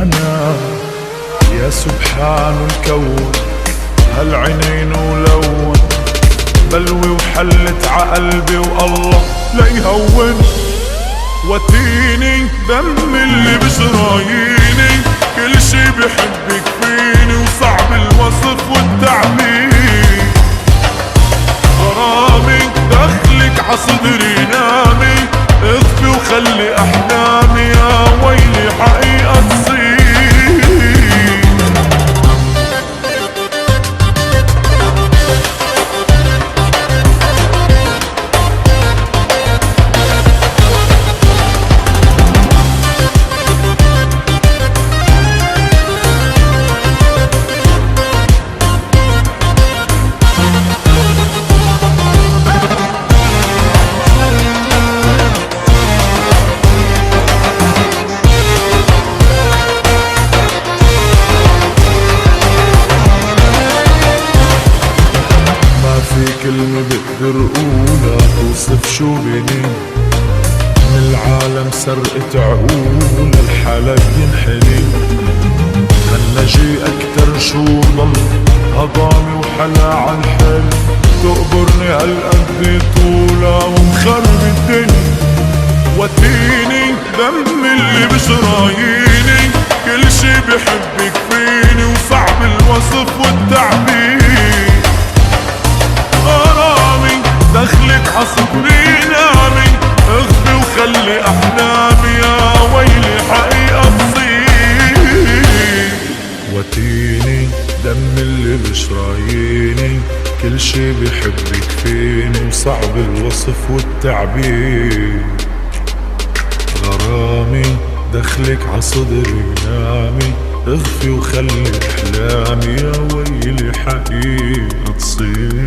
المنام. يا سبحان الكون هالعينين ولون، بلوي وحلت عقلبي والله لا يهون. وتيني دم اللي بشراييني، كل شي بحبك فيني وصعب الوصف والتعبير. غرامي دخلك عصدري نامي، اخفي وخلي احلامي يا ويلي حقيقة تصير. كلمة بقدر قولها توصف شو بيني، من العالم سرقت عقول الحلا بينحني. هالنجي اكتر شو ضل هضامي وحلا عالحل، تقبرني هالقد طولها ومخرب الدنيا. وتيني دم اللي بشراييني، كل شي بحبك فيني وصعب الوصف والتعبير. غرامي دخلك عصبري نامي، اخفي وخلي احلامي يا ويلي حقيقة تصير. وتيني دم اللي بشراييني، كل شي بحبك فيني وصعب الوصف والتعبير. غرامي دخلك عصدري نامي، اخفي وخلي احلامي يا ويلي حقيقة تصير.